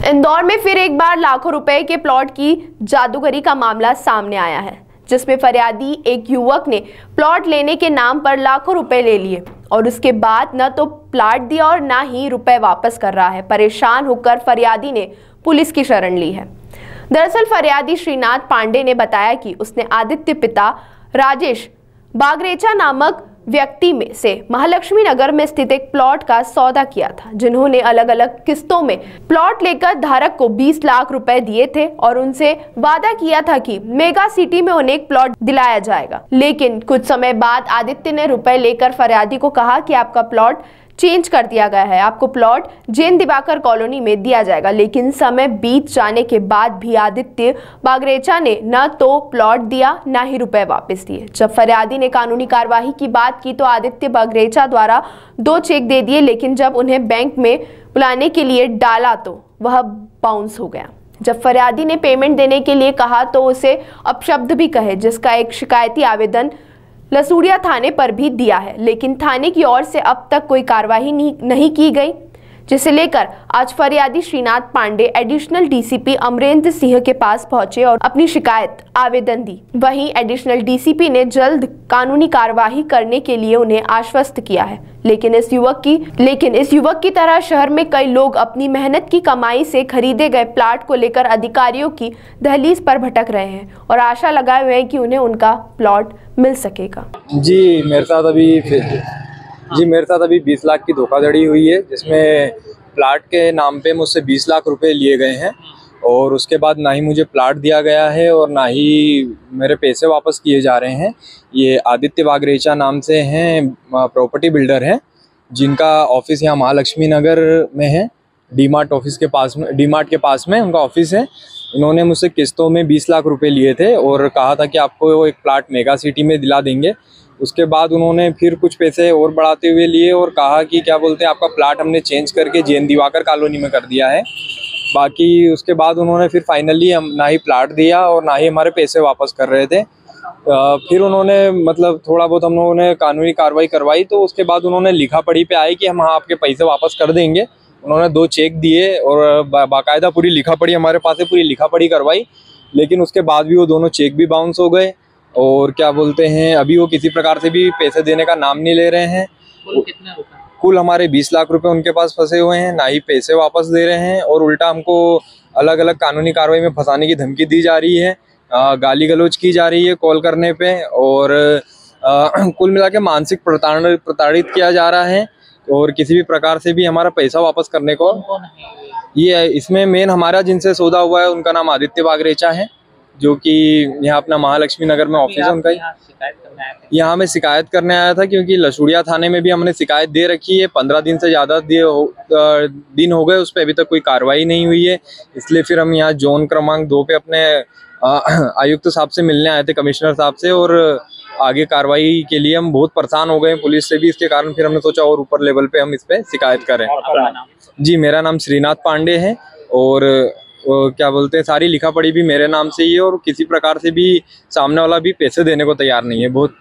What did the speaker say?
इंदौर में फिर एक बार लाखों रुपए के प्लॉट की जादूगरी का मामला सामने आया है, जिसमें फरियादी एक युवक ने प्लॉट लेने के नाम पर लाखों रुपए ले लिए और उसके बाद न तो प्लॉट दिया और न ही रुपए वापस कर रहा है। परेशान होकर फरियादी ने पुलिस की शरण ली है। दरअसल फरियादी श्रीनाथ पांडे ने बताया कि उसने आदित्य पिता राजेश बागरेचा नामक व्यक्ति में से महालक्ष्मी नगर में स्थित एक प्लॉट का सौदा किया था, जिन्होंने अलग अलग किस्तों में प्लॉट लेकर धारक को 20 लाख रुपए दिए थे और उनसे वादा किया था कि मेगा सिटी में उन्हें एक प्लॉट दिलाया जाएगा। लेकिन कुछ समय बाद आदित्य ने रुपए लेकर फरियादी को कहा कि आपका प्लॉट चेंज कर दिया गया है, आपको प्लॉट जैन दिवाकर कॉलोनी में दिया जाएगा। लेकिन समय बीत जाने के बाद भी आदित्य बागरेचा ने न तो प्लॉट दिया न ही रुपए वापस दिए। जब फरियादी ने कानूनी कार्यवाही की बात की तो आदित्य बागरेचा द्वारा 2 चेक दे दिए, लेकिन जब उन्हें बैंक में बुलाने के लिए डाला तो वह बाउंस हो गया। जब फरियादी ने पेमेंट देने के लिए कहा तो उसे अपशब्द भी कहे, जिसका एक शिकायती आवेदन लसूड़िया थाने पर भी दिया है, लेकिन थाने की ओर से अब तक कोई कार्रवाई नहीं की गई, जिसे लेकर आज फरियादी श्रीनाथ पांडे एडिशनल डीसीपी अमरेंद्र सिंह के पास पहुंचे और अपनी शिकायत आवेदन दी। वहीं एडिशनल डीसीपी ने जल्द कानूनी कार्यवाही करने के लिए उन्हें आश्वस्त किया है। लेकिन इस युवक की तरह शहर में कई लोग अपनी मेहनत की कमाई से खरीदे गए प्लाट को लेकर अधिकारियों की दहलीज पर भटक रहे हैं और आशा लगाए हुए हैं कि उन्हें उनका प्लॉट मिल सकेगा। जी मेरे साथ अभी 20 लाख की धोखाधड़ी हुई है, जिसमें प्लाट के नाम पे मुझसे 20 लाख रुपए लिए गए हैं और उसके बाद ना ही मुझे प्लाट दिया गया है और ना ही मेरे पैसे वापस किए जा रहे हैं। ये आदित्य बागरेचा नाम से हैं, प्रॉपर्टी बिल्डर हैं, जिनका ऑफिस यहाँ महालक्ष्मी नगर में है, डीमार्ट के पास में उनका ऑफिस है। इन्होंने मुझसे किस्तों में 20 लाख रुपए लिए थे और कहा था कि आपको एक प्लाट मेगा सिटी में दिला देंगे। उसके बाद उन्होंने फिर कुछ पैसे और बढ़ाते हुए लिए और कहा कि क्या बोलते हैं, आपका प्लाट हमने चेंज करके जैन दिवाकर कॉलोनी में कर दिया है। बाकी उसके बाद उन्होंने फिर फाइनली ना ही प्लाट दिया और ना ही हमारे पैसे वापस कर रहे थे। फिर उन्होंने मतलब थोड़ा बहुत हम लोगों ने कानूनी कार्रवाई करवाई, तो उसके बाद उन्होंने लिखा पढ़ी पे आए कि हम हाँ आपके पैसे वापस कर देंगे। उन्होंने 2 चेक दिए और बाकायदा पूरी लिखा पढ़ी हमारे पास है, पूरी लिखा पढ़ी करवाई, लेकिन उसके बाद भी वो दोनों चेक भी बाउंस हो गए और क्या बोलते हैं अभी वो किसी प्रकार से भी पैसे देने का नाम नहीं ले रहे हैं। कुल हमारे 20 लाख रुपए उनके पास फंसे हुए हैं, ना ही पैसे वापस दे रहे हैं और उल्टा हमको अलग अलग कानूनी कार्रवाई में फंसाने की धमकी दी जा रही है, गाली गलौज की जा रही है कॉल करने पे और कुल मिला के मानसिक प्रताड़ित किया जा रहा है और किसी भी प्रकार से भी हमारा पैसा वापस करने को ये इसमें मेन हमारा जिनसे सौदा हुआ है उनका नाम आदित्य बागरेचा है, जो कि यहाँ अपना महालक्ष्मी नगर में ऑफिस है उनका। यहाँ मैं शिकायत करने आया था क्योंकि लसूड़िया थाने में भी हमने शिकायत दे रखी है। 15 दिन से ज़्यादा दिन हो गए, उस पर अभी तक कोई कार्रवाई नहीं हुई है। इसलिए फिर हम यहाँ जोन क्रमांक 2 पे अपने आयुक्त साहब से मिलने आए थे, कमिश्नर साहब से, और आगे कार्रवाई के लिए हम बहुत परेशान हो गए पुलिस से भी। इसके कारण फिर हमने सोचा और ऊपर लेवल पे हम इस पे शिकायत करें। जी मेरा नाम श्रीनाथ पांडे है और क्या बोलते हैं सारी लिखा पढ़ी भी मेरे नाम से ही है और किसी प्रकार से भी सामने वाला भी पैसे देने को तैयार नहीं है। बहुत